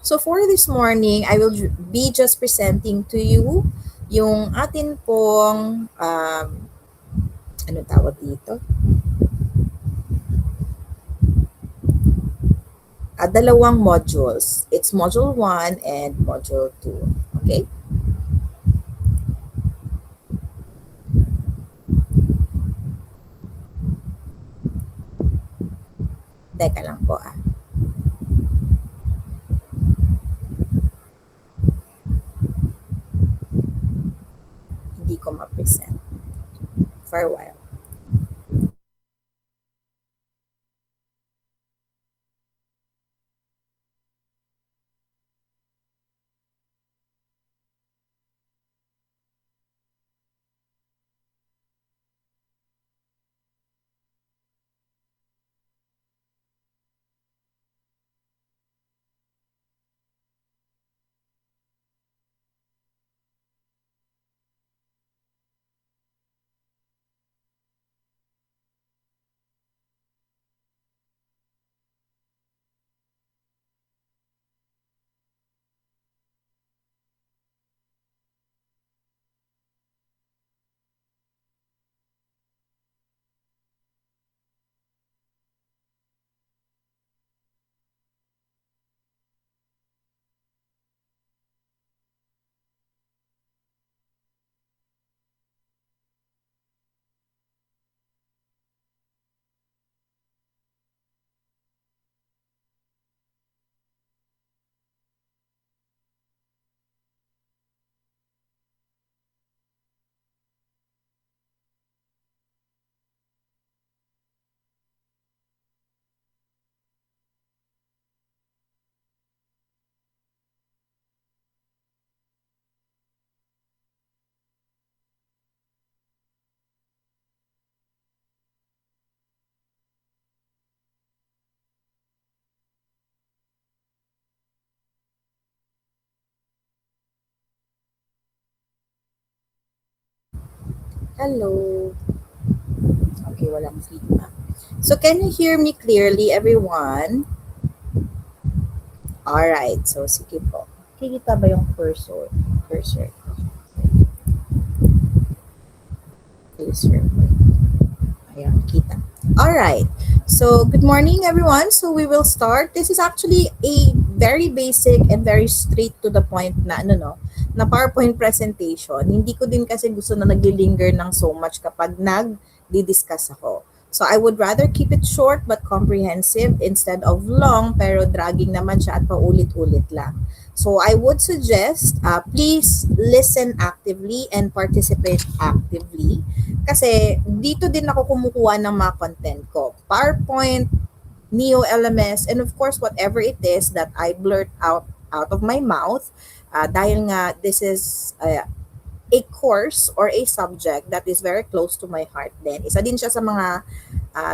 So for this morning, I will be just presenting to you yung atin pong, ano tawag dito? Dalawang modules. It's module 1 and module 2. Okay? Teka lang po . Hindi ko ma-present for a while. Hello. Okay, walang feedback. So can you hear me clearly, everyone? Alright, so sige po. Kikita ba yung cursor? Cursor. Cursor. Ayan, kita. Alright. So, good morning, everyone. So, we will start. This is actually a very basic and very straight to the point na, na PowerPoint presentation. Hindi ko din kasi gusto na naglilinger ng so much kapag nag-discuss ako. So, I would rather keep it short but comprehensive instead of long pero dragging naman siya at paulit-ulit lang. So, I would suggest, please listen actively and participate actively. Kasi dito din ako kumukuha ng mga content ko. PowerPoint, Neo LMS, and of course, whatever it is that I blurt out of my mouth. Dahil nga, this is a course or a subject that is very close to my heart din. Isa din siya sa mga,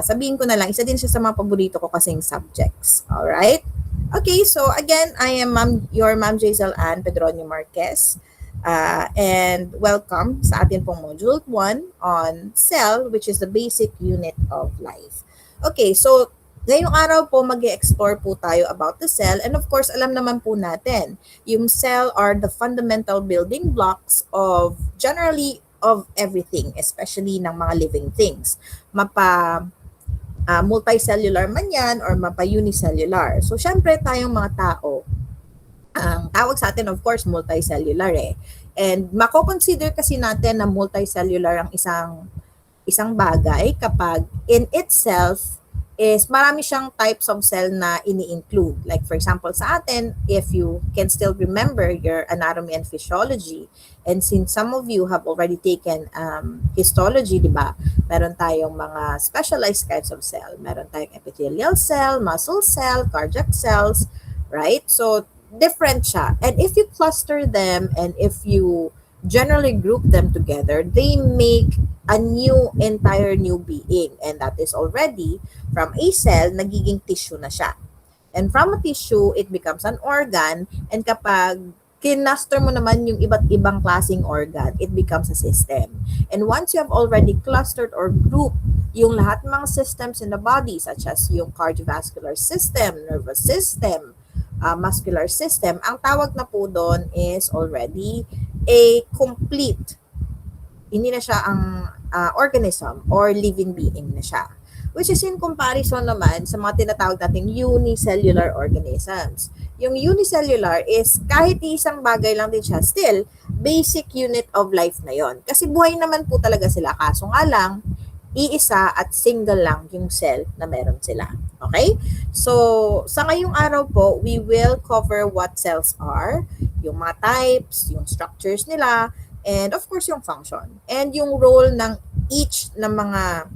sabihin ko na lang, isa din siya sa mga paborito ko kasing subjects. Alright? Okay, so again, I am your Ma'am Jazel Ann Pedronio Marquez. And welcome sa atin pong Module 1 on cell, which is the basic unit of life. Okay, so ngayong araw po mag-explore po tayo about the cell, and of course alam naman po natin yung cell are the fundamental building blocks of generally of everything, especially ng mga living things. Multicellular man yan or mapa-unicellular. So syempre tayong mga tao, ang tawag sa atin of course multicellular eh. And mako-consider kasi natin na multicellular ang isang bagay kapag in itself is marami siyang types of cell na ini-include. Like for example sa atin, if you can still remember your anatomy and physiology, and since some of you have already taken histology, di ba? Meron tayong mga specialized kinds of cell. Meron tayong epithelial cell, muscle cell, cardiac cells, right? So different siya. And if you cluster them and if you generally group them together, they make a entire new being. And that is already from a cell, nagiging tissue na siya. And from a tissue, it becomes an organ. And kapag kinuster mo naman yung iba't ibang klaseng organ, it becomes a system. And once you have already clustered or grouped yung lahat ng mga systems in the body, such as yung cardiovascular system, nervous system, muscular system, ang tawag na po doon is already a complete, hindi na siya ang organism or living being na siya. Which is in comparison naman sa mga tinatawag nating unicellular organisms. Yung unicellular is kahit isang bagay lang din siya, still, basic unit of life na yon. Kasi buhay naman po talaga sila. Kaso nga lang, iisa at single lang yung cell na meron sila. Okay? So, sa ngayong araw po, we will cover what cells are, yung mga types, yung structures nila, and of course yung function. And yung role ng each ng mga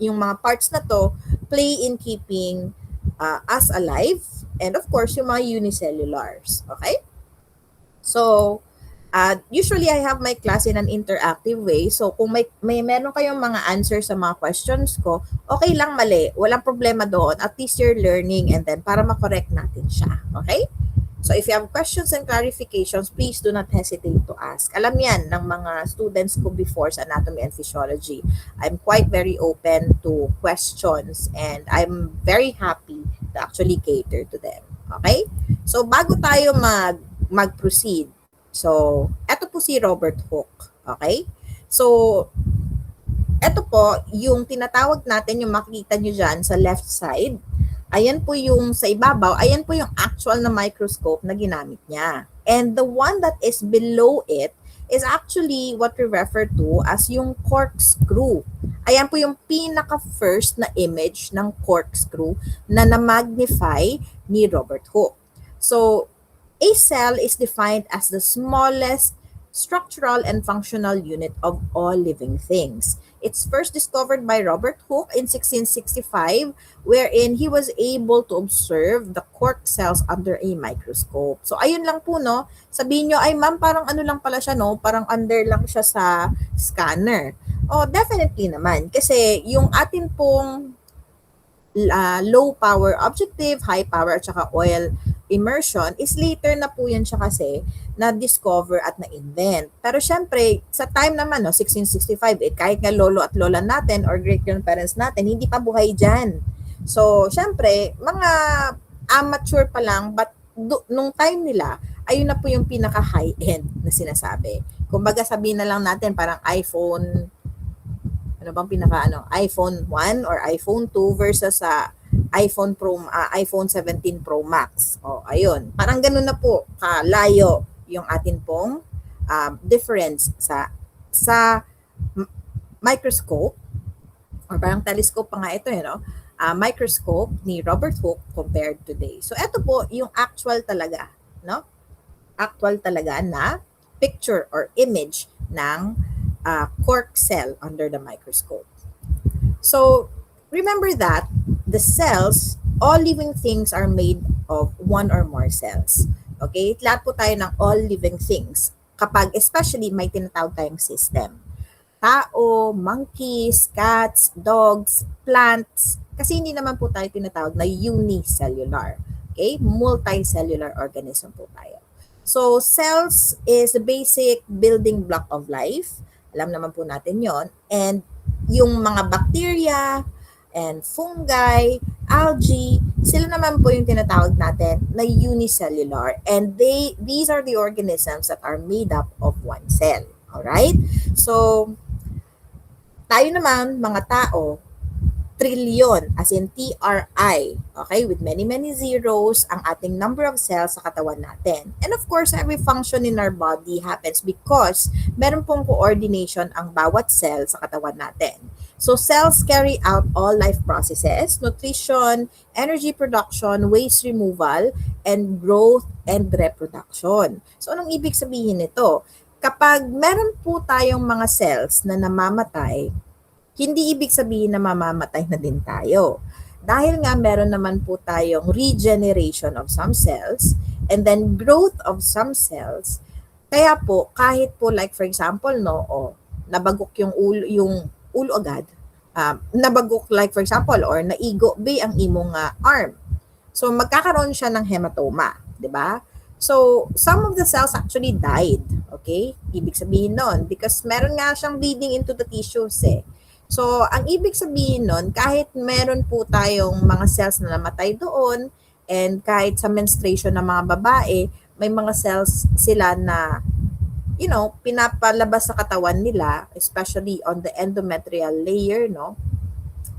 yung mga parts na to play in keeping us alive, and of course yung mga unicellulars. Okay? So, usually I have my class in an interactive way. So, kung may meron kayong mga answers sa mga questions ko, okay lang, mali. Walang problema doon. At least you're learning, and then para makorek natin siya. Okay? So, if you have questions and clarifications, please do not hesitate to ask. Alam yan ng mga students ko before sa anatomy and physiology. I'm quite very open to questions, and I'm very happy to actually cater to them. Okay? So, bago tayo mag-proceed, so, eto po si Robert Hooke. Okay? So, eto po, yung tinatawag natin, yung makikita nyo dyan sa left side, ayan po yung sa ibabaw, ayan po yung actual na microscope na ginamit niya. And the one that is below it is actually what we refer to as yung corkscrew. Ayan po yung pinaka-first na image ng corkscrew na na-magnify ni Robert Hooke. So, a cell is defined as the smallest structural and functional unit of all living things. It's first discovered by Robert Hooke in 1665, wherein he was able to observe the cork cells under a microscope. So, ayun lang po, no? Sabihin nyo, ay ma'am, parang ano lang pala siya, no? Parang under lang siya sa scanner. Oh, definitely naman. Kasi yung atin pong low power objective, high power, at saka oil immersion is later na po yan siya kasi na-discover at na-invent. Pero syempre, sa time naman, no, 1665, kahit nga lolo at lola natin or great-grandparents natin, hindi pa buhay dyan. So, syempre, mga amateur pa lang, but nung time nila, ayun na po yung pinaka-high-end na sinasabi. Kumbaga sabihin na lang natin parang iPhone, ano bang iPhone 1 or iPhone 2 versus sa iPhone 17 Pro Max. O, ayun. Parang ganun na po kalayo yung atin pong difference sa microscope, or parang telescope pa nga ito, microscope ni Robert Hooke compared today. So, ito po yung actual talaga, no? Actual talaga na picture or image ng cork cell under the microscope. So, remember that the cells, all living things are made of one or more cells. Okay? Lahat po tayo ng all living things. Kapag especially may tinatawag tayong system. Tao, monkeys, cats, dogs, plants. Kasi hindi naman po tayo tinatawag na unicellular. Okay? Multicellular organism po tayo. So, cells is the basic building block of life. Alam naman po natin yon. And yung mga bacteria and fungi, algae, sila naman po yung tinatawag natin na unicellular. And these are the organisms that are made up of one cell. Alright? So, tayo naman, mga tao, trillion, as in TRI, okay, with many zeros, ang ating number of cells sa katawan natin. And of course, every function in our body happens because meron pong coordination ang bawat cell sa katawan natin. So, cells carry out all life processes, nutrition, energy production, waste removal, and growth and reproduction. So, anong ibig sabihin nito? Kapag meron po tayong mga cells na namamatay, hindi ibig sabihin na mamamatay na din tayo. Dahil nga meron naman po tayong regeneration of some cells and then growth of some cells. Kaya po, kahit po like for example, nabagok yung ulo agad. Nabagok like for example, or naigo ang imong arm. So magkakaroon siya ng hematoma, 'di ba? So, some of the cells actually died, okay? Ibig sabihin nun, because meron nga siyang bleeding into the tissues eh. So, ang ibig sabihin nun, kahit meron po tayong mga cells na namatay doon, And kahit sa menstruation ng mga babae, may mga cells sila na pinapalabas sa katawan nila, especially on the endometrial layer, no?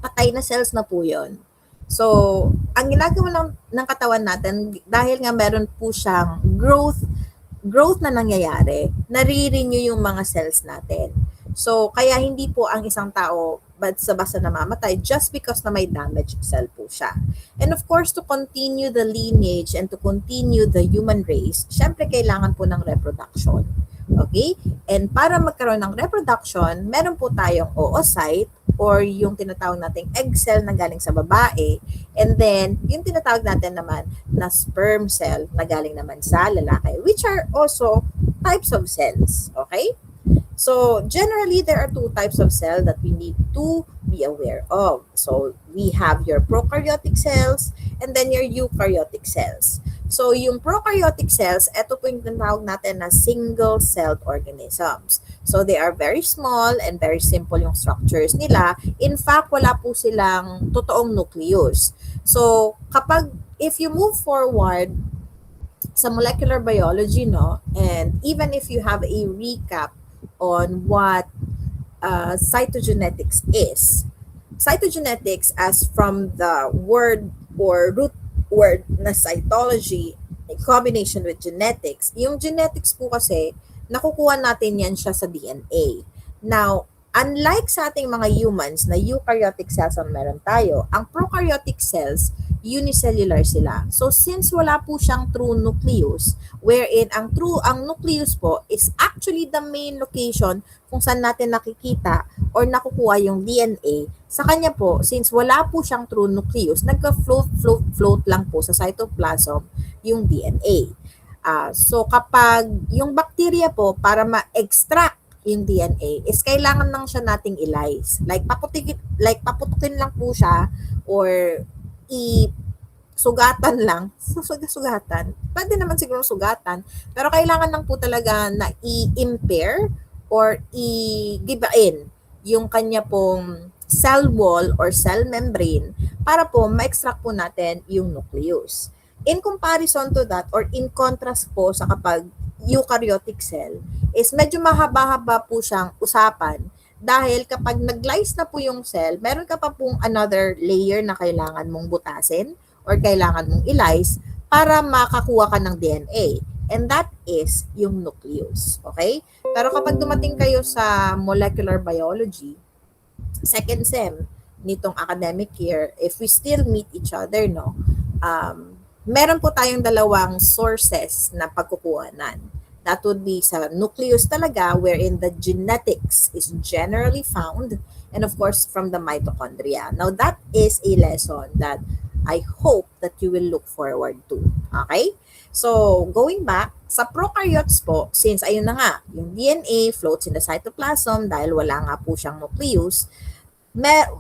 Patay na cells na po yun. So, ang ginagawa ng katawan natin, dahil nga meron po siyang growth na nangyayari, nare-renew yung mga cells natin. So, kaya hindi po ang isang tao basta-basta namamatay just because na may damaged cell po siya. And of course, to continue the lineage and to continue the human race, syempre kailangan po ng reproduction. Okay? And para magkaroon ng reproduction, meron po tayong oocyte or yung tinatawag nating egg cell na galing sa babae. And then, yung tinatawag natin naman na sperm cell na galing naman sa lalaki, which are also types of cells. Okay? So, generally, there are two types of cell that we need to be aware of. So, we have your prokaryotic cells and then your eukaryotic cells. So, yung prokaryotic cells, ito po yung tinatawag natin na single-celled organisms. So, they are very small and very simple yung structures nila. In fact, wala po silang totoong nucleus. So, if you move forward sa molecular biology, no, and even if you have a recap on what cytogenetics is. Cytogenetics, as from the word or root word na cytology, in combination with genetics, yung genetics po kasi, nakukuha natin yan siya sa DNA. Now, unlike sa ating mga humans na eukaryotic cells ang meron tayo, ang prokaryotic cells, unicellular sila. So since wala po siyang true nucleus, wherein ang nucleus po is actually the main location kung saan natin nakikita or nakukuha yung DNA, sa kanya po, since wala po siyang true nucleus, nagka-float lang po sa cytoplasm yung DNA. So kapag yung bacteria po, para ma-extract yung DNA, is kailangan lang siya nating i-lyse. Like paputukin lang po siya or sugatan lang. Sugatan. Pwede naman siguro sugatan. Pero kailangan lang po talaga na i-impair or i-gibain yung kanya pong cell wall or cell membrane para po ma-extract po natin yung nucleus. In comparison to that or in contrast po sa kapag eukaryotic cell is medyo mahaba-haba po siyang usapan dahil kapag nag-lyse na po yung cell, meron ka pa pong another layer na kailangan mong butasin or kailangan mong i-lyse para makakuha ka ng DNA. And that is yung nucleus. Okay? Pero kapag dumating kayo sa molecular biology, second sem nitong academic year, if we still meet each other, no, meron po tayong dalawang sources na pagkukuhanan. That would be sa nucleus talaga, wherein the genetics is generally found, and of course from the mitochondria. Now that is a lesson that I hope that you will look forward to. Okay? So going back, sa prokaryotes po, since ayun na nga, yung DNA floats in the cytoplasm dahil wala nga po siyang nucleus,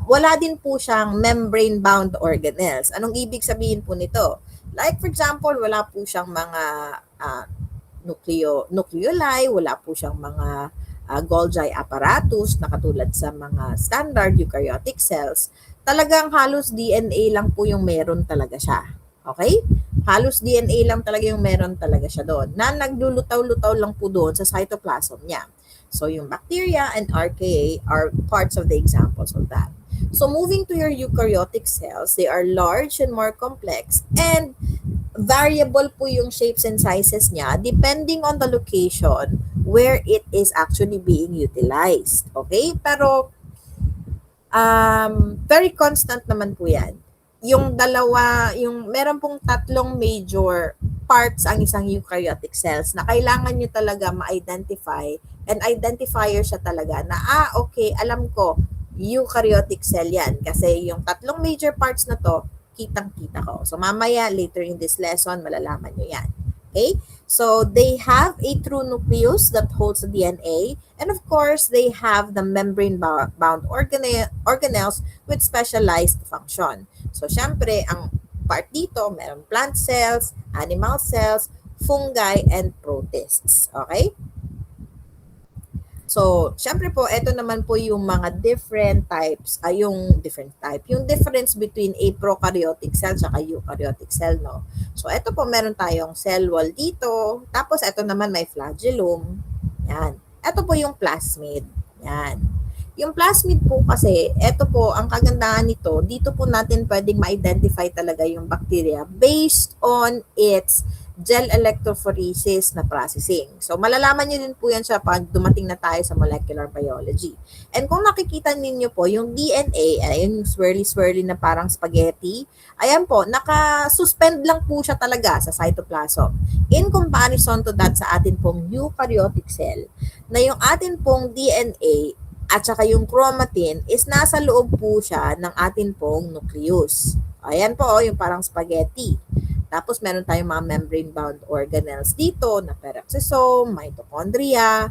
wala din po siyang membrane-bound organelles. Anong ibig sabihin po nito? Like for example, wala po siyang mga nucleoli, wala po siyang mga Golgi apparatus na katulad sa mga standard eukaryotic cells. Talagang halos DNA lang po yung meron talaga siya. Okay? Halos DNA lang talaga yung meron talaga siya doon na naglulutaw-lutaw lang po doon sa cytoplasm niya. So yung bacteria and archaea are parts of the examples of that. So moving to your eukaryotic cells, they are large and more complex and variable po yung shapes and sizes niya depending on the location where it is actually being utilized. Okay? Pero very constant naman po yan. Yung meron pong tatlong major parts ang isang eukaryotic cells na kailangan nyo talaga ma-identify, and identifier siya talaga na, okay, alam ko, eukaryotic cell yan. Kasi yung tatlong major parts na to, kitang-kita ko. So mamaya, later in this lesson, malalaman nyo yan. Okay? So they have a true nucleus that holds the DNA, and of course, they have the membrane-bound organelles with specialized function. So syempre, ang part dito, meron plant cells, animal cells, fungi, and protists. Okay? So, syempre po, ito naman po yung mga different types, yung difference between a prokaryotic cell at eukaryotic cell, no? So, ito po, meron tayong cell wall dito, tapos ito naman may flagellum, yan. Ito po yung plasmid, yan. Yung plasmid po kasi, ito po, ang kagandahan nito, dito po natin pwedeng ma-identify talaga yung bacteria based on its gel electrophoresis na processing. So, malalaman nyo din po yan siya pag dumating na tayo sa molecular biology. And kung nakikita ninyo po, yung DNA, ayun yung swirly-swirly na parang spaghetti, ayan po, naka-suspend lang po siya talaga sa cytoplasm. In comparison to that sa atin pong eukaryotic cell, na yung atin pong DNA at saka yung chromatin is nasa loob po siya ng atin pong nucleus. Ayan po, yung parang spaghetti. Tapos meron tayong mga membrane-bound organelles dito na peroxisome, mitochondria,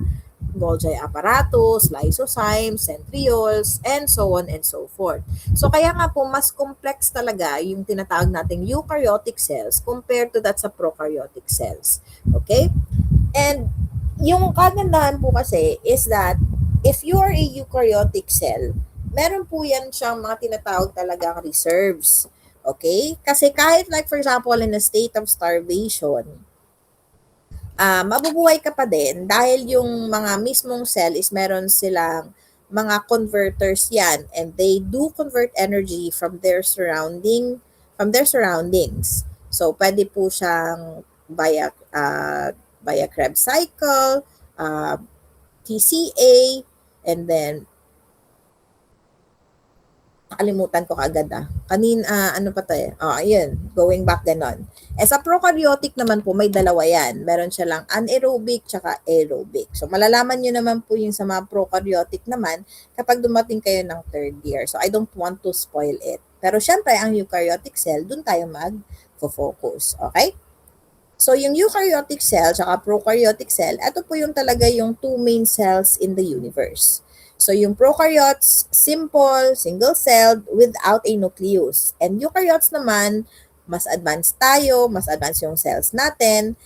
Golgi apparatus, lysozymes, centrioles, and so on and so forth. So kaya nga po, mas complex talaga yung tinatawag nating eukaryotic cells compared to that sa prokaryotic cells. Okay? And yung kagandahan po kasi is that if you are a eukaryotic cell, meron po yan siyang mga tinatawag talagang reserves. Okay? Kasi kahit like for example in a state of starvation, mabubuhay ka pa din dahil yung mga mismong cell is meron silang mga converters yan and they do convert energy from their surroundings. So pwede po siyang via Krebs cycle, TCA, and then nakalimutan ko kaagad ano pa tayo? Ayun, going back ganon. Sa prokaryotic naman po, may dalawa yan. Meron siya lang anaerobic tsaka aerobic. So, malalaman nyo naman po yung sa mga prokaryotic naman kapag dumating kayo ng third year. So, I don't want to spoil it. Pero syempre, ang eukaryotic cell, dun tayo mag-focus. Okay? So, yung eukaryotic cell at prokaryotic cell, ito po yung talaga yung two main cells in the universe. So, yung prokaryotes, simple, single-celled, without a nucleus. And eukaryotes naman, mas advanced tayo, mas advanced yung cells natin,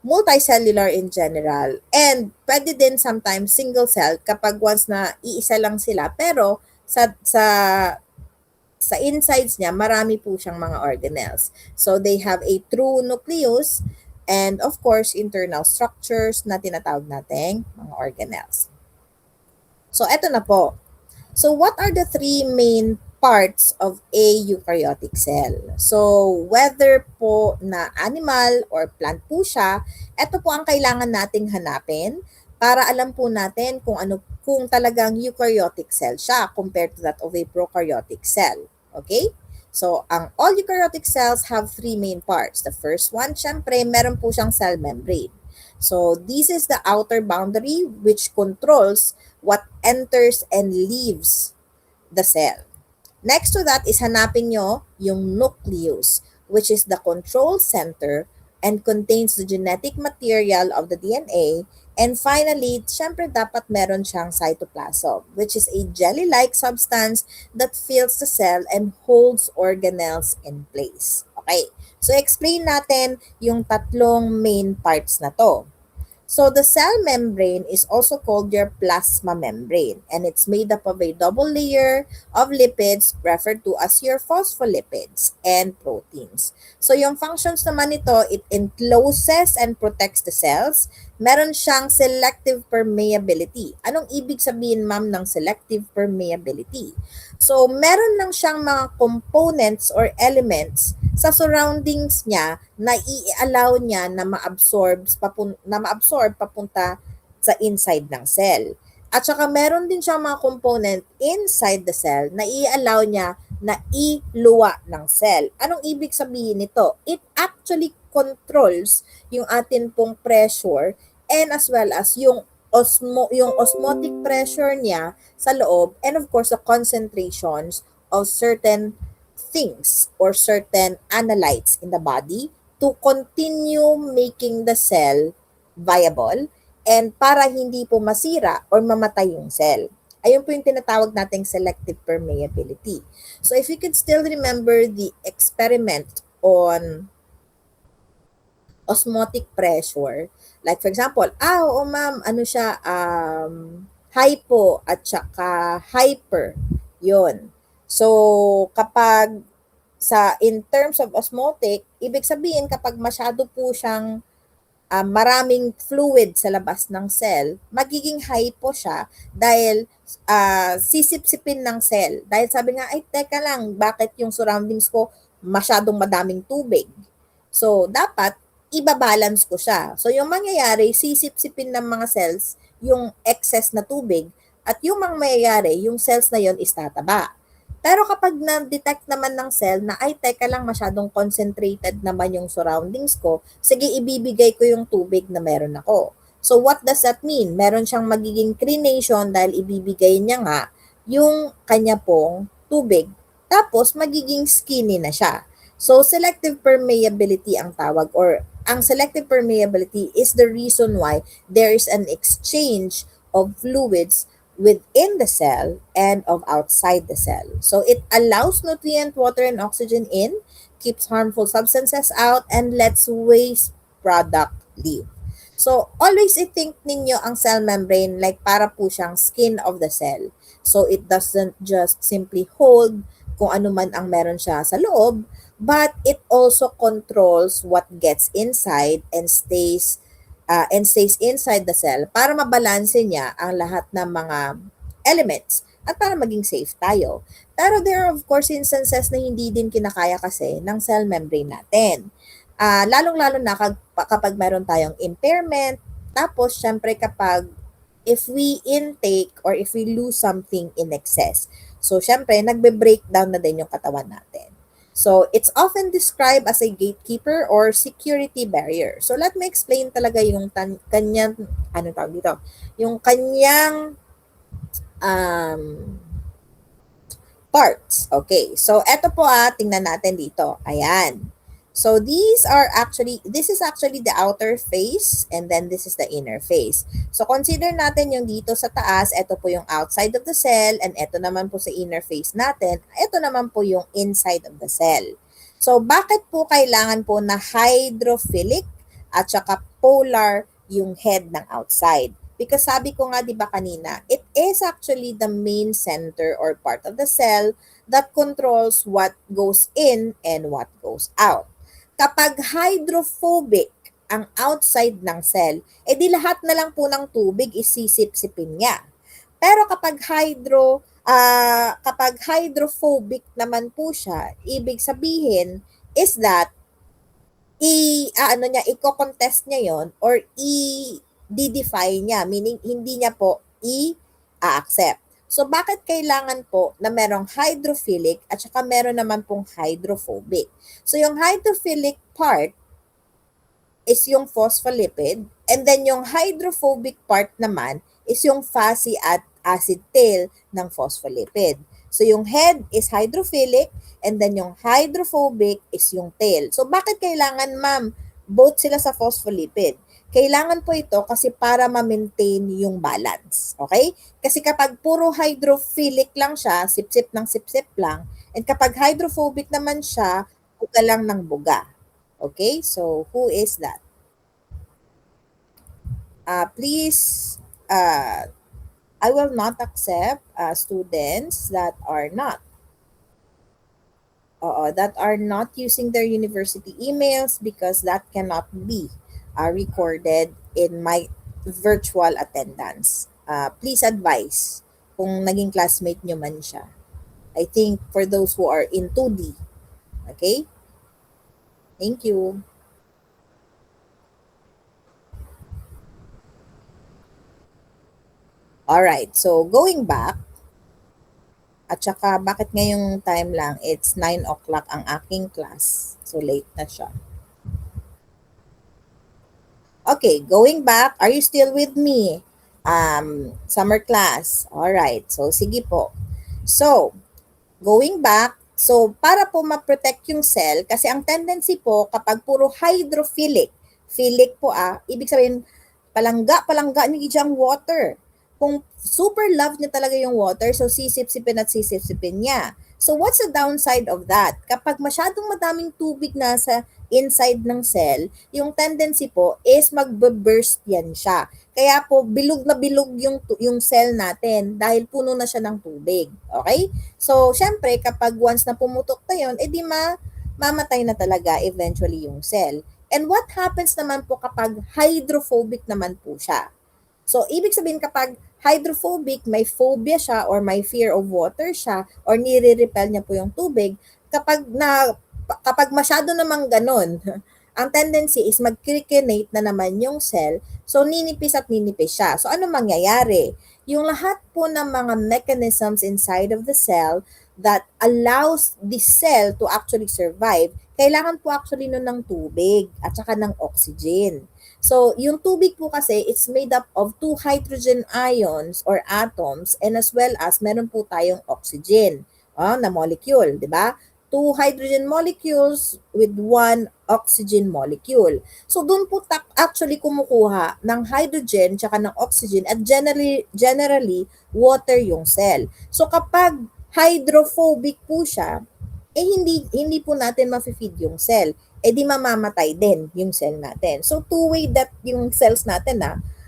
multicellular in general. And pwede din sometimes single cell kapag once na iisa lang sila. Pero sa insides niya, marami po siyang mga organelles. So, they have a true nucleus and of course, internal structures na tinatawag nating mga organelles. So, eto na po. So, what are the three main parts of a eukaryotic cell? So, whether po na animal or plant po siya, eto po ang kailangan nating hanapin para alam po natin kung talagang eukaryotic cell siya compared to that of a prokaryotic cell. Okay? So, all eukaryotic cells have three main parts. The first one, syempre, meron po siyang cell membrane. So, this is the outer boundary which controls what enters and leaves the cell. Next to that is hanapin nyo yung nucleus, which is the control center and contains the genetic material of the DNA. And finally, syempre dapat meron siyang cytoplasm, which is a jelly-like substance that fills the cell and holds organelles in place. Okay, so explain natin yung tatlong main parts na to. So the cell membrane is also called your plasma membrane, and it's made up of a double layer of lipids referred to as your phospholipids and proteins. So yung functions naman nito, it encloses and protects the cells. Meron siyang selective permeability. Anong ibig sabihin, ma'am, ng selective permeability? So meron lang siyang mga components or elements sa surroundings niya na i-allow niya na ma-absorb papunta sa inside ng cell. At saka meron din siyang mga component inside the cell na i-allow niya na iluwa ng cell. Anong ibig sabihin nito? It actually controls yung atin pong pressure and as well as yung osmotic pressure niya sa loob and of course the concentrations of certain things or certain analytes in the body to continue making the cell viable and para hindi po masira or mamatay yung cell. Ayun po yung tinatawag nating selective permeability. So if you could still remember the experiment on osmotic pressure. Like for example, oo ma'am, ano siya, hypo at saka hyper. Yun. So, kapag in terms of osmotic, ibig sabihin kapag masyado po siyang maraming fluid sa labas ng cell, magiging hypo siya dahil sisipsipin ng cell. Dahil sabi nga, ay teka lang, bakit yung surroundings ko masyadong madaming tubig? So, dapat ibabalance ko siya. So, yung mangyayari, sisipsipin ng mga cells yung excess na tubig at yung mangyayari, yung cells na yon is tataba. Pero kapag na-detect naman ng cell na ay teka lang masyadong concentrated naman yung surroundings ko, sige ibibigay ko yung tubig na meron ako. So what does that mean? Meron siyang magiging crenation dahil ibibigay niya nga yung kanya pong tubig. Tapos magiging skinny na siya. So selective permeability ang tawag, or ang selective permeability is the reason why there is an exchange of fluids within the cell and of outside the cell. So it allows nutrient, water, and oxygen in, keeps harmful substances out, and lets waste product leave. So always i-think ninyo ang cell membrane like para po siyang skin of the cell. So it doesn't just simply hold kung ano man ang meron siya sa loob, but it also controls what gets inside and stays inside the cell para mabalanse niya ang lahat ng mga elements at para maging safe tayo. Pero there are of course instances na hindi din kinakaya kasi ng cell membrane natin. Lalong-lalo na kapag meron tayong impairment, tapos syempre kapag if we intake or if we lose something in excess. So syempre nagbe-breakdown na din yung katawan natin. So, it's often described as a gatekeeper or security barrier. So, let me explain talaga yung kanyang, ano tawag dito? Yung kanyang um, parts. Okay. So, eto po tingnan natin dito. Ayan. So, this is actually the outer face and then this is the inner face. So, consider natin yung dito sa taas, eto po yung outside of the cell and eto naman po sa inner face natin, eto naman po yung inside of the cell. So, bakit po kailangan po na hydrophilic at saka polar yung head ng outside? Because sabi ko nga 'di ba kanina, it is actually the main center or part of the cell that controls what goes in and what goes out. Kapag hydrophobic ang outside ng cell, edi lahat na lang po ng tubig isisip-sipin niya. Pero kapag hydrophobic naman po siya, ibig sabihin is that i-contest niya yon or i-defy niya, meaning hindi niya po i-accept. So, bakit kailangan po na merong hydrophilic at saka meron naman pong hydrophobic? So, yung hydrophilic part is yung phospholipid and then yung hydrophobic part naman is yung fatty at acid tail ng phospholipid. So, yung head is hydrophilic and then yung hydrophobic is yung tail. So, bakit kailangan, ma'am, both sila sa phospholipid? Kailangan po ito kasi para ma-maintain yung balance. Okay? Kasi kapag puro hydrophilic lang siya, sip-sip ng sip-sip lang, and kapag hydrophobic naman siya, buga lang ng buga. Okay? So, who is that? Please, I will not accept students that are not using their university emails because that cannot be recorded in my virtual attendance. Please advise kung naging classmate nyo man siya. I think for those who are in 2D. Okay? Thank you. Alright, so going back, at saka bakit ngayong time lang, it's 9 o'clock ang aking class. So late na siya. Okay, going back, are you still with me? Summer class. All right. So sige po. So, going back, so para po ma-protect yung cell, kasi ang tendency po kapag puro hydrophilic, philic po ibig sabihin palangga ni ang water. Kung super love niya talaga yung water, so sisip-sipin at sisip-sipin niya. So what's the downside of that? Kapag masyadong madaming tubig na sa inside ng cell, yung tendency po is magbe-burst yan siya. Kaya po bilog na bilog yung cell natin dahil puno na siya ng tubig. Okay? So syempre kapag once na pumutok na yun, edi mamatay na talaga eventually yung cell. And what happens naman po kapag hydrophobic naman po siya? So, ibig sabihin kapag hydrophobic, may phobia siya or may fear of water siya or nire-repel niya po yung tubig, kapag masyado namang ganun, ang tendency is mag-cricinate na naman yung cell, so ninipis at ninipis siya. So, ano mangyayari? Yung lahat po ng mga mechanisms inside of the cell that allows the cell to actually survive, kailangan po actually nun ng tubig at saka ng oxygen. So, yung tubig po kasi, it's made up of two hydrogen ions or atoms and as well as meron po tayong oxygen na molecule, di ba? Two hydrogen molecules with one oxygen molecule. So, doon po actually kumukuha ng hydrogen tsaka ng oxygen at generally water yung cell. So, kapag hydrophobic po siya, hindi po natin ma-feed yung cell, di mamamatay din yung cell natin. So two-way that yung cells natin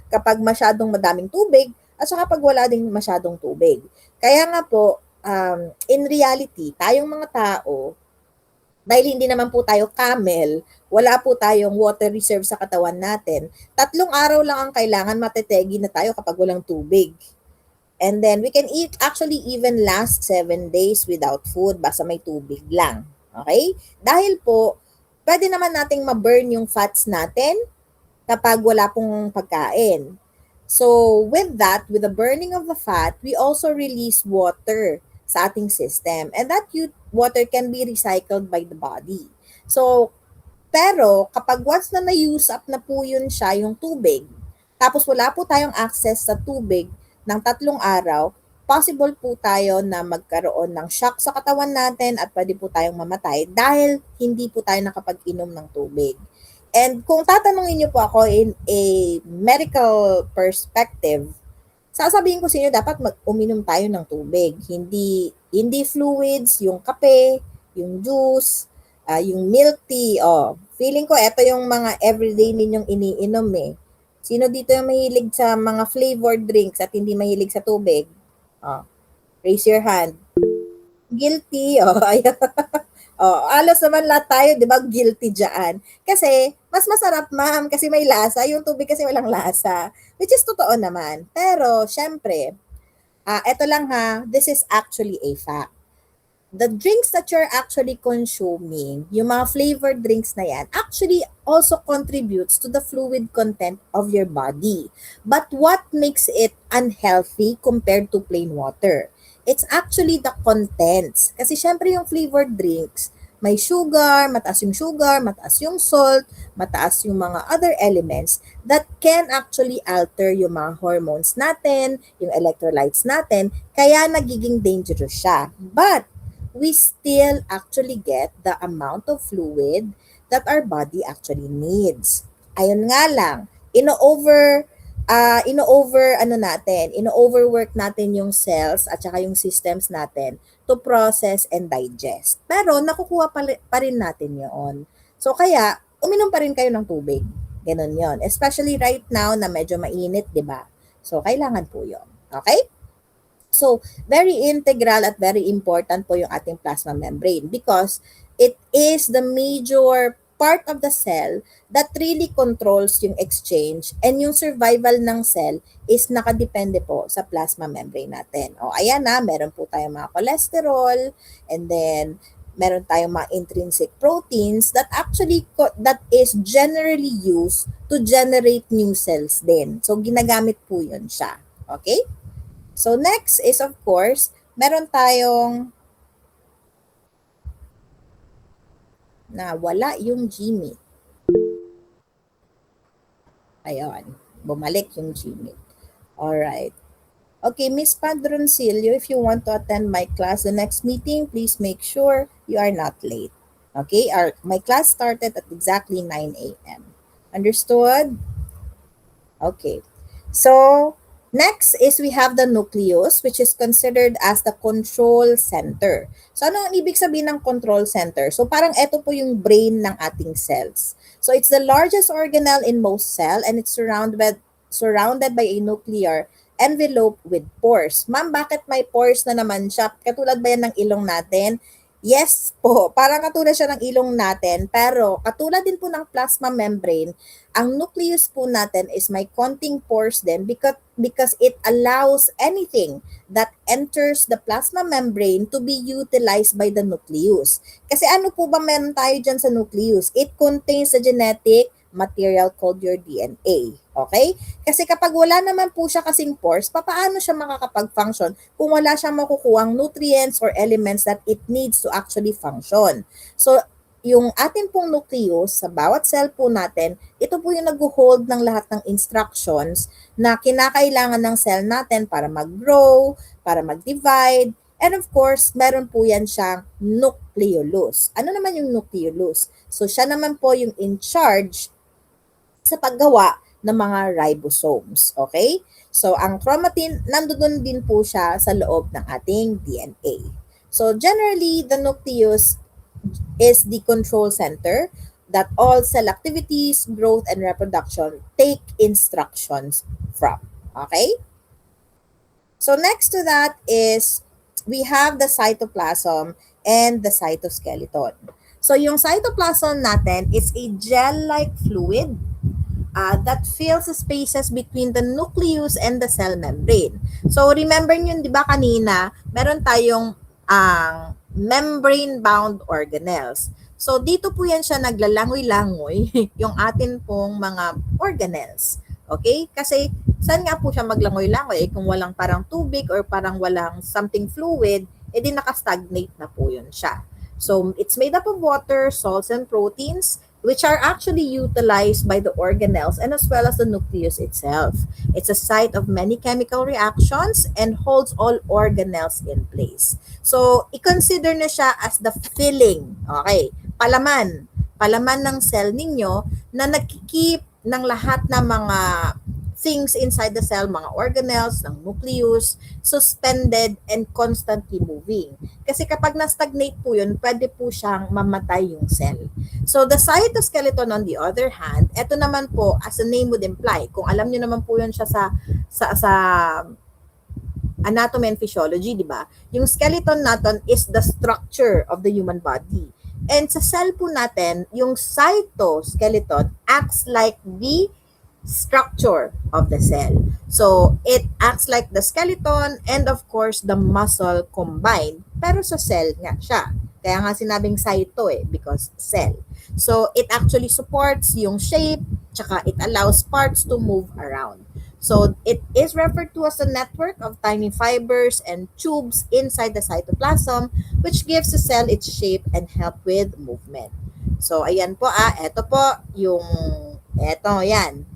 kapag masyadong madaming tubig at saka kapag wala ding masyadong tubig. Kaya nga po, in reality, tayong mga tao, dahil hindi naman po tayo camel, wala po tayong water reserve sa katawan natin, 3 araw lang ang kailangan matetegi na tayo kapag walang tubig. And then, we can actually even last 7 days without food, basta may tubig lang. Okay? Dahil po, pwede naman nating ma-burn yung fats natin kapag wala pong pagkain. So, with that, with the burning of the fat, we also release water sa ating system. And that water can be recycled by the body. So, pero kapag once na na-use up na po yun siya, yung tubig, tapos wala po tayong access sa tubig ng 3 araw, possible po tayo na magkaroon ng shock sa katawan natin at pwede po tayong mamatay dahil hindi po tayo nakapag-inom ng tubig. And kung tatanungin niyo po ako in a medical perspective, sasabihin ko sa inyo dapat uminom tayo ng tubig. Hindi fluids, yung kape, yung juice, yung milk tea. Feeling ko ito yung mga everyday ninyong iniinom eh. Sino dito yung mahilig sa mga flavored drinks at hindi mahilig sa tubig? Raise your hand. Guilty. Ayan. Alos naman lahat tayo, di ba, guilty dyan. Kasi, mas masarap, ma'am, kasi may lasa. Yung tubig kasi walang lasa. Which is totoo naman. Pero, syempre, eto lang this is actually a fact. The drinks that you're actually consuming, yung mga flavored drinks na yan, actually also contributes to the fluid content of your body. But what makes it unhealthy compared to plain water? It's actually the contents. Kasi syempre yung flavored drinks, may sugar, mataas yung salt, mataas yung mga other elements that can actually alter yung mga hormones natin, yung electrolytes natin, kaya nagiging dangerous siya. But we still actually get the amount of fluid that our body actually needs. Ayun nga lang, ino-overwork natin yung cells at saka yung systems natin to process and digest. Pero nakukuha pa rin natin yon. So kaya, uminom pa rin kayo ng tubig. Ganon yon. Especially right now na medyo mainit, di ba? So kailangan po yon. Okay? So, very integral at very important po yung ating plasma membrane because it is the major part of the cell that really controls yung exchange and yung survival ng cell is nakadepende po sa plasma membrane natin. Ayan meron po tayong mga cholesterol and then meron tayong mga intrinsic proteins that that is generally used to generate new cells din. So, ginagamit po yun siya. Okay? So next is of course, meron tayong wala yung GMeet. Ayun, bumalik yung GMeet. Alright. Okay, Miss Padroncillo, if you want to attend my class, the next meeting, please make sure you are not late. Okay, my class started at exactly 9 a.m. Understood? Okay. So, Next is we have the nucleus, which is considered as the control center. So ano ang ibig sabihin ng control center? So parang ito po yung brain ng ating cells. So it's the largest organelle in most cell and it's surrounded by a nuclear envelope with pores. Ma'am, bakit may pores na naman siya? Katulad ba yan ng ilong natin? Yes po, parang katulad siya ng ilong natin, pero katulad din po ng plasma membrane, ang nucleus po natin is may konting pores din because it allows anything that enters the plasma membrane to be utilized by the nucleus. Kasi ano po ba meron tayo dyan sa nucleus? It contains the genetic material called your DNA. Okay? Kasi kapag wala naman po siya kasing pores, papaano siya makakapag-function kung wala siyang makukuhang nutrients or elements that it needs to actually function. So, yung ating pong nucleus sa bawat cell po natin, ito po yung nag-hold ng lahat ng instructions na kinakailangan ng cell natin para mag-grow, para mag-divide, and of course, meron po yan siyang nucleolus. Ano naman yung nucleolus? So, siya naman po yung in charge sa paggawa ng mga ribosomes. Okay? So, ang chromatin, nandoon din po siya sa loob ng ating DNA. So, generally, the nucleus is the control center that all cell activities, growth, and reproduction take instructions from. Okay? So next to that is we have the cytoplasm and the cytoskeleton. So yung cytoplasm natin is a gel-like fluid that fills the spaces between the nucleus and the cell membrane. So remember nyo, di ba kanina, meron tayong membrane-bound organelles. So dito po yan siya naglalangoy-langoy yung atin pong mga organelles. Okay? Kasi saan nga po siya maglangoy-langoy? Kung walang parang tubig or parang walang something fluid, edi nakastagnate na po yun siya. So it's made up of water, salts, and proteins which are actually utilized by the organelles and as well as the nucleus itself. It's a site of many chemical reactions and holds all organelles in place. So, i-consider na siya as the filling, okay, palaman ng cell ninyo na nagkikip ng lahat ng mga things inside the cell, mga organelles, ng nucleus, suspended and constantly moving. Kasi kapag na-stagnate po yun, pwede po siyang mamatay yung cell. So the cytoskeleton on the other hand, ito naman po, as the name would imply, kung alam nyo naman po yun siya sa anatomy and physiology, di ba? Yung skeleton natin is the structure of the human body. And sa cell po natin, yung cytoskeleton acts like the structure of the cell. So, it acts like the skeleton and of course, the muscle combined. Pero sa cell nga siya. Kaya nga sinabing cyto because cell. So, it actually supports yung shape, tsaka it allows parts to move around. So, it is referred to as a network of tiny fibers and tubes inside the cytoplasm which gives the cell its shape and help with movement. So, ayan po eto po yung, yan.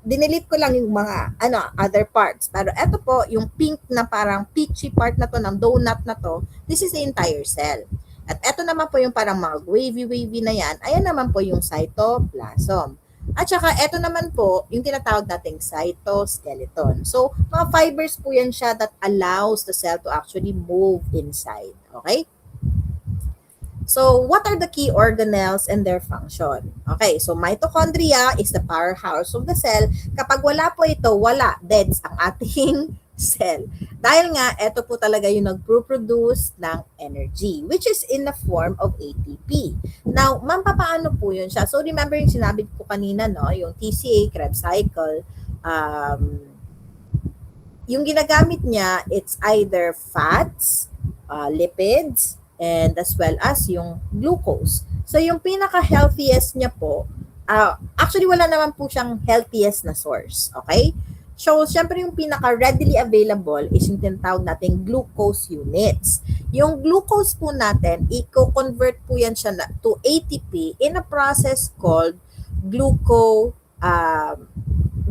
Dinilit ko lang yung mga other parts. Pero ito po, yung pink na parang peachy part na to, ng donut na to, this is the entire cell. At ito naman po yung parang mga wavy-wavy na yan, ayan naman po yung cytoplasm. At saka ito naman po, yung tinatawag nating cytoskeleton. So, mga fibers po yan siya that allows the cell to actually move inside. Okay? So, what are the key organelles and their function? Okay, so mitochondria is the powerhouse of the cell. Kapag wala po ito, wala, deads ang ating cell. Dahil nga, ito po talaga yung nag-produce ng energy, which is in the form of ATP. Now, ma'am, paano po yun siya? So, remember yung sinabi ko kanina, no? Yung TCA, Krebs cycle, yung ginagamit niya, it's either fats, lipids, and as well as yung glucose. So yung pinaka-healthiest niya po, actually wala naman po siyang healthiest na source, okay? So syempre yung pinaka-readily available is yung tinatawag nating glucose units. Yung glucose po natin, i-convert po yan siya to ATP in a process called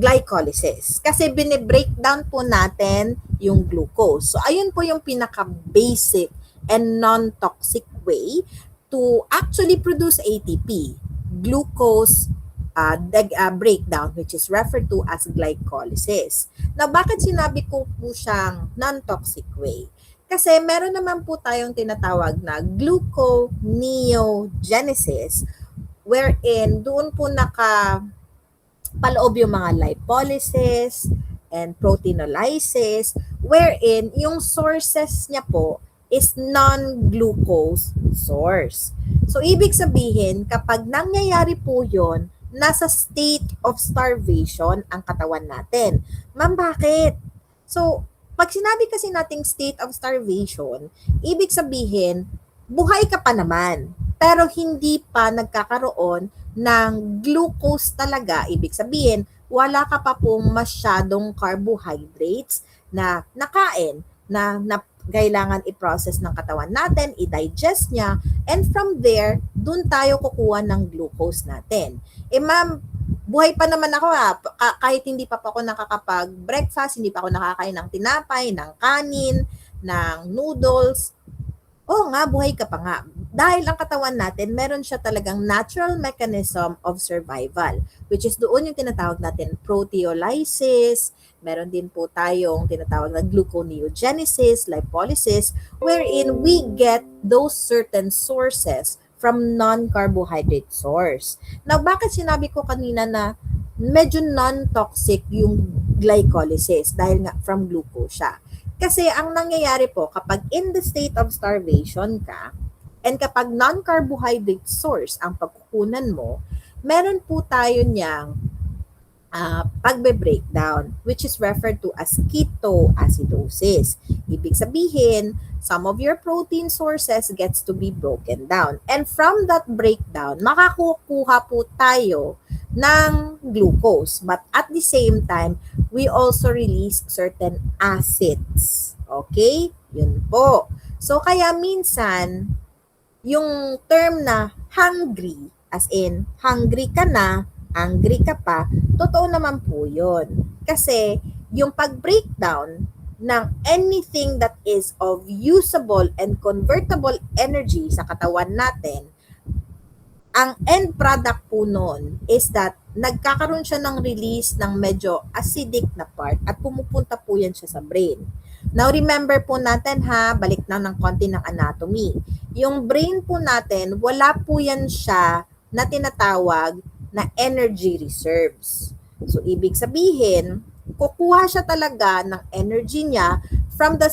glycolysis. Kasi binibreakdown po natin yung glucose. So ayun po yung pinaka-basic and non-toxic way to actually produce ATP, glucose breakdown, which is referred to as glycolysis. Now, bakit sinabi ko po siyang non-toxic way? Kasi meron naman po tayong tinatawag na gluconeogenesis, wherein doon po paloob yung mga lipolysis and proteinolysis, wherein yung sources niya po is non-glucose source. So, ibig sabihin, kapag nangyayari po yon, nasa state of starvation ang katawan natin. Ma'am, bakit? So, pag sinabi kasi nating state of starvation, ibig sabihin, buhay ka pa naman, pero hindi pa nagkakaroon ng glucose talaga. Ibig sabihin, wala ka pa pong masyadong carbohydrates na nakain na kailangan i-process ng katawan natin, i-digest niya, and from there, dun tayo kukuha ng glucose natin. Ma'am, buhay pa naman ako kahit hindi pa ako nakakapag-breakfast, hindi pa ako nakakain ng tinapay, ng kanin, ng noodles. Oo nga, buhay ka pa nga. Dahil ang katawan natin, meron siya talagang natural mechanism of survival, which is doon yung tinatawag natin proteolysis. Meron din po tayong tinatawag na gluconeogenesis, lipolysis, wherein we get those certain sources from non-carbohydrate source. Now, bakit sinabi ko kanina na medyo non-toxic yung glycolysis dahil nga from glucose siya? Kasi ang nangyayari po kapag in the state of starvation ka, and kapag non-carbohydrate source ang pagkukunan mo, meron po tayo niyang pagbe-breakdown, which is referred to as ketoacidosis. Ibig sabihin, some of your protein sources gets to be broken down. And from that breakdown, makakukuha po tayo ng glucose. But at the same time, we also release certain acids. Okay? Yun po. So, kaya minsan, yung term na hungry, as in, hungry ka na, angry ka pa, totoo naman po yun. Kasi, yung pag-breakdown ng anything that is of usable and convertible energy sa katawan natin, ang end product po nun is that nagkakaroon siya ng release ng medyo acidic na part at pumupunta po yan siya sa brain. Now, remember po natin balik na ng konti ng anatomy. Yung brain po natin, wala po yan siya na tinatawag na energy reserves. So, ibig sabihin, kukuha siya talaga ng energy niya from the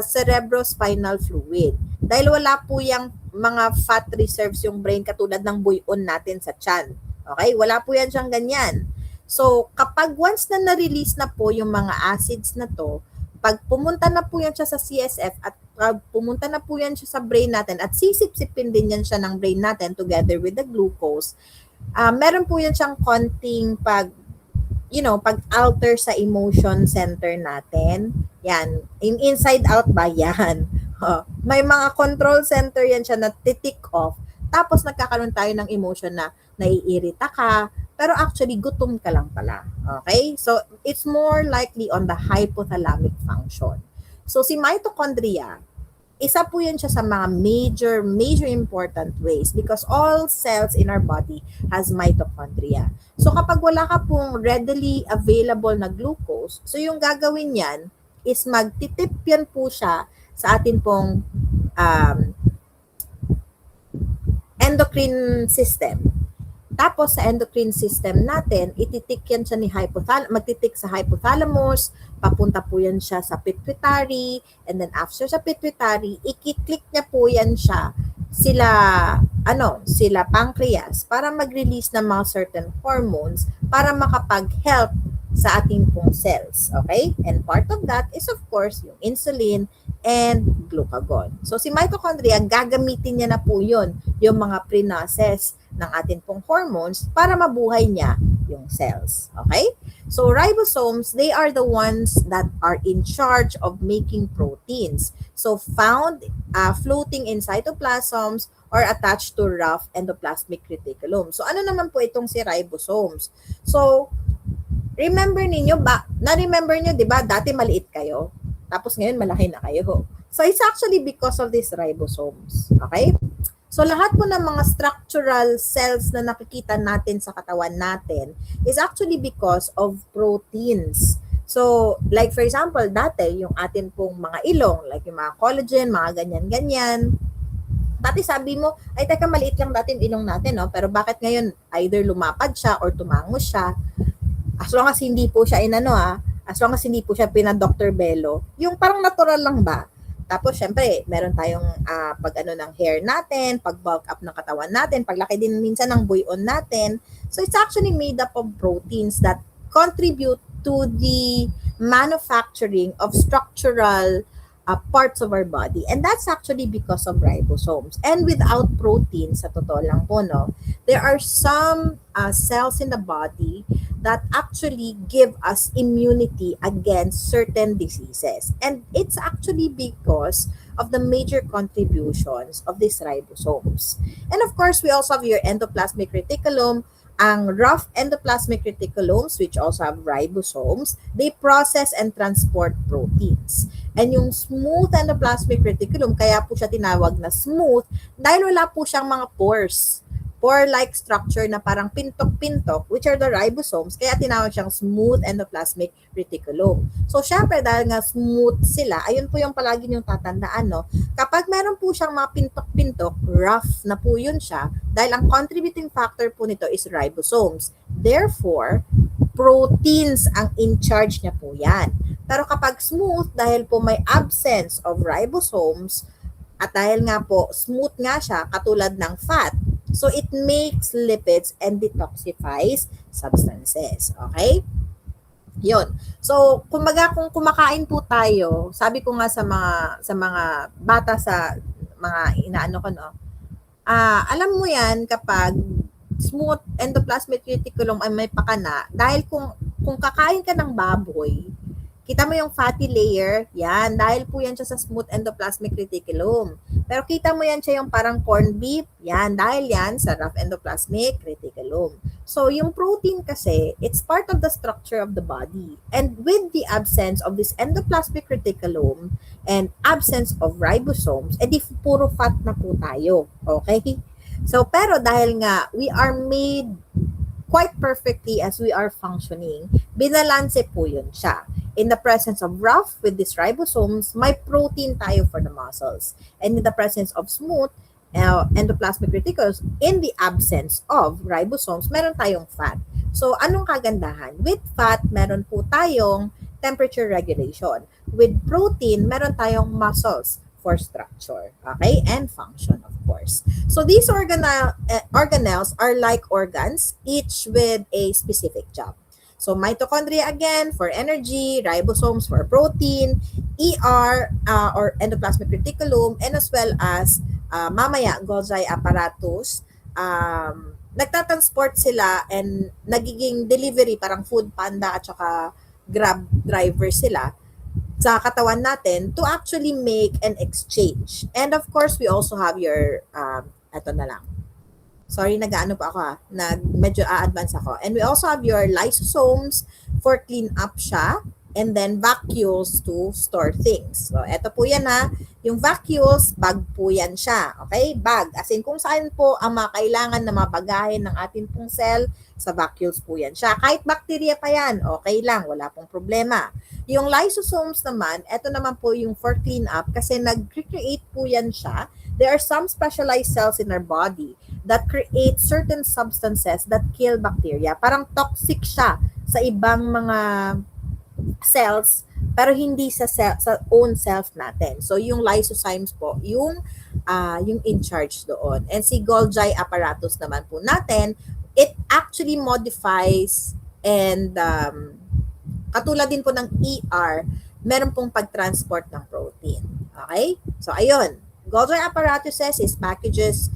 cerebrospinal fluid. Dahil wala po yung mga fat reserves yung brain katulad ng buyon natin sa tiyan. Okay? Wala po yan siyang ganyan. So, kapag once na na-release na po yung mga acids na to, pag pumunta na po yan siya sa CSF at pumunta na po yan siya sa brain natin at sisip-sipin din yan siya ng brain natin together with the glucose, meron po yan siyang konting pag-alter sa emotion center natin. Yan. Inside out ba yan? May mga control center yan siya na titik off. Tapos nagkakaroon tayo ng emotion na naiirita ka, pero actually gutom ka lang pala. Okay? So, it's more likely on the hypothalamic function. So, si mitochondria, isa po yan siya sa mga major important ways because all cells in our body has mitochondria. So, kapag wala ka pong readily available na glucose, so yung gagawin yan is magtitip yan po siya sa atin pong endocrine system. Tapos sa endocrine system natin, ititik yan siya magtitik sa hypothalamus, papunta po yan siya sa pituitary, and then after sa pituitary, ikiklik niya po yan siya sila pancreas para mag-release ng mga certain hormones para makapag-help sa ating pong cells. Okay? And part of that is of course yung insulin and glucagon. So si mitochondria, gagamitin niya na po yun, yung mga pre-process ng atin pong hormones para mabuhay niya yung cells. Okay? So ribosomes, they are the ones that are in charge of making proteins. So found floating in cytoplasms or attached to rough endoplasmic reticulum. So ano naman po itong si ribosomes? So na-remember niyo, di ba, dati maliit kayo, tapos ngayon malaki na kayo. So it's actually because of these ribosomes. Okay? So lahat po ng mga structural cells na nakikita natin sa katawan natin is actually because of proteins. So, like for example, dati yung atin pong mga ilong, like yung mga collagen, mga ganyan-ganyan, dati sabi mo, ay teka maliit lang dati yung ilong natin, no? Pero bakit ngayon either lumapad siya or tumangos siya? As long as hindi po siya as long as hindi po siya pina-Dr. Bello, yung parang natural lang ba? Tapos syempre, meron tayong pag ano ng hair natin, pag bulk up ng katawan natin, paglaki din minsan ng buyon natin. So it's actually made up of proteins that contribute to the manufacturing of structural parts of our body. And that's actually because of ribosomes. And without proteins, sa totoo lang po, no, there are some cells in the body that actually give us immunity against certain diseases. And it's actually because of the major contributions of these ribosomes. And of course, we also have your endoplasmic reticulum, ang rough endoplasmic reticulums, which also have ribosomes, they process and transport proteins. And yung smooth endoplasmic reticulum, kaya po siya tinawag na smooth dahil wala po siyang mga pores. Pore-like structure na parang pintok-pintok, which are the ribosomes, kaya tinawag siyang smooth endoplasmic reticulum. So, syempre, dahil nga smooth sila, ayun po yung palagi niyong tatandaan, no? Kapag meron po siyang mga pintok-pintok, rough na po yun siya, dahil ang contributing factor po nito is ribosomes. Therefore, proteins ang in charge niya po yan. Pero kapag smooth, dahil po may absence of ribosomes, at dahil nga po smooth nga siya, katulad ng fat, so it makes lipids and detoxifies substances. Okay? Yun. So, kumbaga kung kumakain po tayo, sabi ko nga sa mga bata sa mga inaano ko, no, alam mo yan kapag smooth endoplasmic reticulum ay may pakana, dahil kung kakain ka ng baboy, kita mo yung fatty layer, yan, dahil po yan siya sa smooth endoplasmic reticulum. Pero kita mo yan siya yung parang corned beef, yan, dahil yan sa rough endoplasmic reticulum. So, yung protein kasi, it's part of the structure of the body. And with the absence of this endoplasmic reticulum and absence of ribosomes, edi puro fat na po tayo. Okay? So, pero dahil nga, we are made quite perfectly as we are functioning, binalanse po yun siya. In the presence of rough with these ribosomes, may protein tayo for the muscles. And in the presence of smooth, endoplasmic reticulums, in the absence of ribosomes, meron tayong fat. So, anong kagandahan? With fat, meron po tayong temperature regulation. With protein, meron tayong muscles for structure, okay, and function, of course. So these organelles are like organs, each with a specific job. So mitochondria again for energy, ribosomes for protein, or endoplasmic reticulum, and as well as mamaya Golgi apparatus. Nagtatransport sila and nagiging delivery, parang food panda at saka grab driver sila sa katawan natin to actually make an exchange. And of course, we also have your, eto na lang. Sorry, nag-ano pa ako medyo a-advance ako. And we also have your lysosomes for clean up siya, and then vacuoles to store things. So, eto po yan yung vacuoles, bag po yan siya. Okay? Bag. As in, kung saan po ang mga kailangan na mabagahin ng ating pong cell, sa vacuoles po yan siya. Kahit bacteria pa yan, okay lang, wala pong problema. Yung lysosomes naman, eto naman po yung for clean up kasi nag-create po yan siya. There are some specialized cells in our body that create certain substances that kill bacteria. Parang toxic siya sa ibang mga cells pero hindi sa own self natin. So yung lysozymes po, yung in charge doon. And si Golgi apparatus naman po natin, it actually modifies and katulad din po ng ER, meron pong pag-transport ng protein. Okay? So ayun, Golgi apparatuses is packages,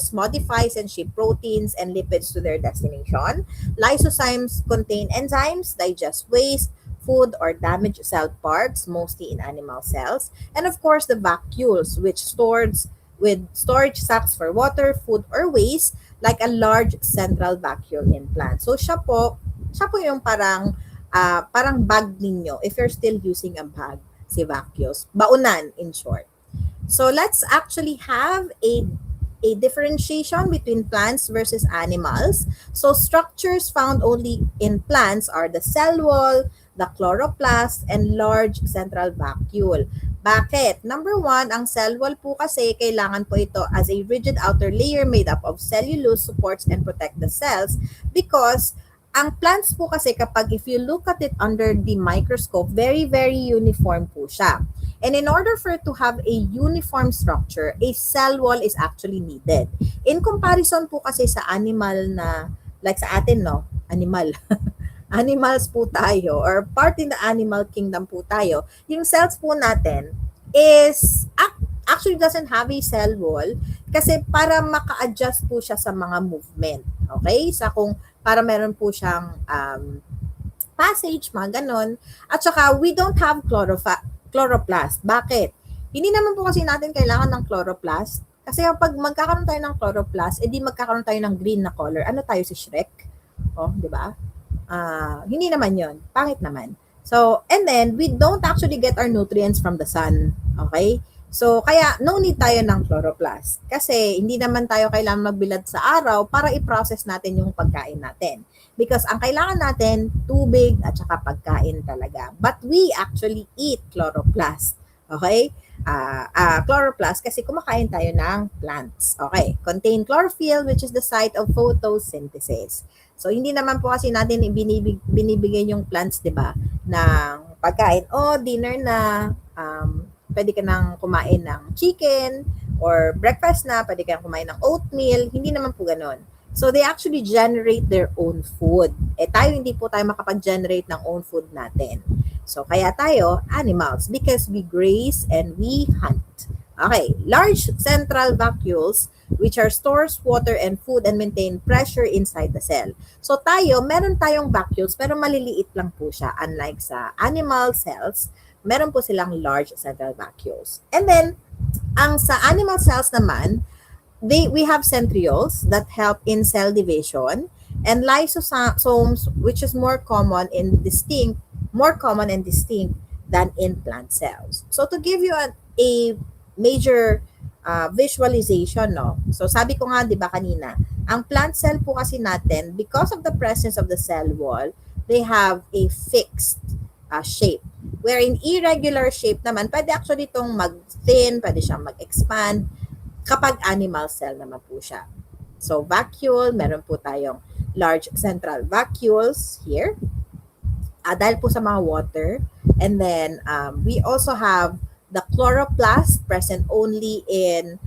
modifies, and ship proteins and lipids to their destination. Lysozymes contain enzymes, digest waste, food, or damaged cell parts, mostly in animal cells. And of course, the vacuoles, which stores with storage sacks for water, food, or waste, like a large central vacuole in plants. So siya po yung parang bag ninyo if you're still using a bag, si vacuoles. Baunan, in short. So let's actually have a a differentiation between plants versus animals. So structures found only in plants are the cell wall, the chloroplast, and large central vacuole. Bakit? Number one, ang cell wall po kasi kailangan po ito as a rigid outer layer made up of cellulose supports and protect the cells because ang plants po kasi kapag if you look at it under the microscope, very, very uniform po siya. And in order for it to have a uniform structure, a cell wall is actually needed. In comparison po kasi sa animal na, like sa atin, no? Animal. Animals po tayo or part in the animal kingdom po tayo, yung cells po natin is actually doesn't have a cell wall kasi para maka-adjust po siya sa mga movement. Okay? Sa kung para meron po siyang passage, mga ganon. At saka, we don't have chloroplast. Bakit? Hindi naman po kasi natin kailangan ng chloroplast. Kasi kapag magkakaroon tayo ng chloroplast, edi magkakaroon tayo ng green na color. Ano tayo si Shrek? Oh, di ba? Hindi naman yon, pangit naman. So, and then, we don't actually get our nutrients from the sun. Okay? So, kaya, no need tayo ng chloroplast. Kasi, hindi naman tayo kailangan magbilad sa araw para i-process natin yung pagkain natin. Because, ang kailangan natin, tubig at saka pagkain talaga. But we actually eat chloroplast. Okay? Chloroplast kasi kumakain tayo ng plants. Okay? Contain chlorophyll, which is the site of photosynthesis. So, hindi naman po kasi natin binibigay yung plants, di ba, ng pagkain. Dinner na, pwede ka nang kumain ng chicken, or breakfast na, pwede ka nang kumain ng oatmeal. Hindi naman po ganun. So, they actually generate their own food. Tayo hindi po tayo makapag-generate ng own food natin. So, kaya tayo, animals, because we graze and we hunt. Okay, large central vacuoles which are stores water and food and maintain pressure inside the cell. So tayo, meron tayong vacuoles pero maliliit lang po siya. Unlike sa animal cells, meron po silang large central vacuoles. And then, ang sa animal cells naman, we have centrioles that help in cell division and lysosomes which is more common and distinct than in plant cells. So to give you a major visualization, no? So sabi ko nga, di ba kanina, ang plant cell po kasi natin, because of the presence of the cell wall, they have a fixed shape. Where in irregular shape naman, pwede actually itong mag-thin, pwede siyang mag-expand, kapag animal cell naman po siya. So vacuole, meron po tayong large central vacuoles here, dahil po sa mga water. And then, we also have the chloroplast present only in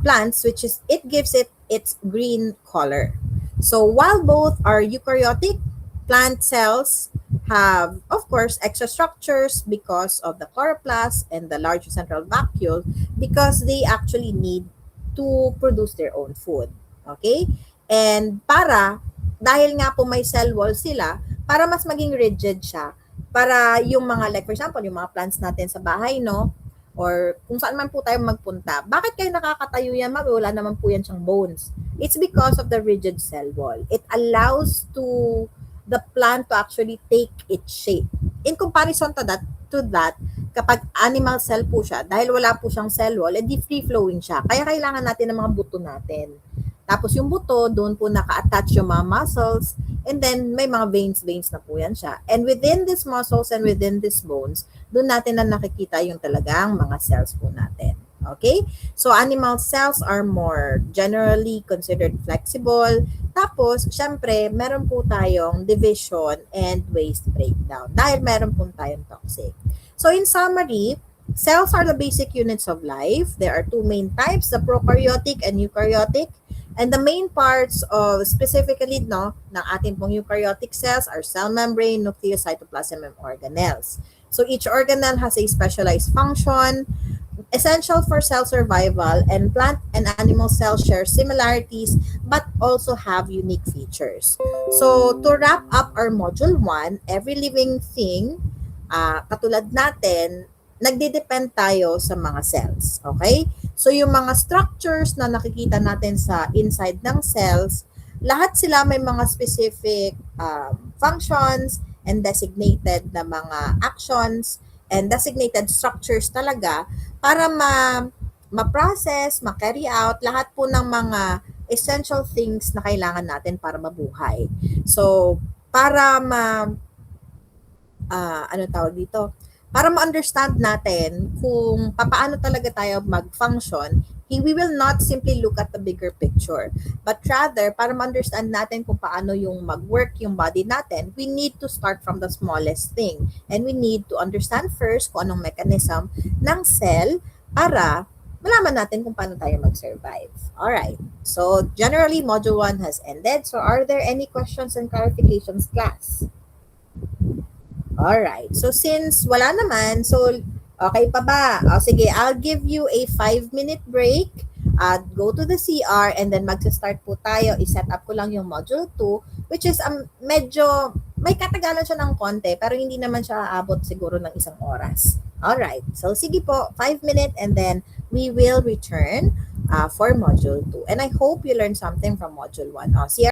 plants, which is, it gives it its green color. So while both are eukaryotic, plant cells have, of course, extra structures because of the chloroplast and the large central vacuole because they actually need to produce their own food. Okay? And dahil nga po may cell wall sila, para mas maging rigid siya, para yung mga, like for example, yung mga plants natin sa bahay, no? Or kung saan man po tayo magpunta, bakit kayo nakakatayo yan, ma'am? Wala naman po yan siyang bones. It's because of the rigid cell wall. It allows the plant to actually take its shape. In comparison to that, kapag animal cell po siya, dahil wala po siyang cell wall, edi free-flowing siya. Kaya kailangan natin ng mga buto natin. Tapos yung buto, doon po naka-attach yung mga muscles, and then may mga veins na po yan siya. And within these muscles and within these bones, doon natin na nakikita yung talagang mga cells po natin. Okay? So animal cells are more generally considered flexible. Tapos, syempre, meron po tayong division and waste breakdown dahil meron po tayong toxic. So in summary, cells are the basic units of life. There are two main types, the prokaryotic and eukaryotic. And the main parts of specifically ng ating pong eukaryotic cells are cell membrane, nucleus, cytoplasm, and organelles. So each organelle has a specialized function, essential for cell survival, and plant and animal cells share similarities but also have unique features. So to wrap up our module 1, every living thing, katulad natin, nagde-depend tayo sa mga cells. Okay? So yung mga structures na nakikita natin sa inside ng cells, lahat sila may mga specific functions and designated na mga actions and designated structures talaga para ma-process, ma-carry out, lahat po ng mga essential things na kailangan natin para mabuhay. So, para ano tawag dito, para ma-understand natin kung paano talaga tayo mag-function, we will not simply look at the bigger picture. But rather, para ma-understand natin kung paano yung mag-work yung body natin, we need to start from the smallest thing. And we need to understand first kung anong mechanism ng cell para malaman natin kung paano tayo mag-survive. Alright. So, generally, Module 1 has ended. So, are there any questions and clarifications, class? Alright. So, since wala naman, so, okay pa ba? O, sige, I'll give you a 5-minute break. Go to the CR and then magsa-start po tayo. I-set up ko lang yung Module 2, which is medyo, may katagalan siya ng konti, pero hindi naman siya aabot siguro ng 1 oras. Alright. So, sige po, 5 minutes and then we will return for Module 2. And I hope you learned something from Module 1. O, CR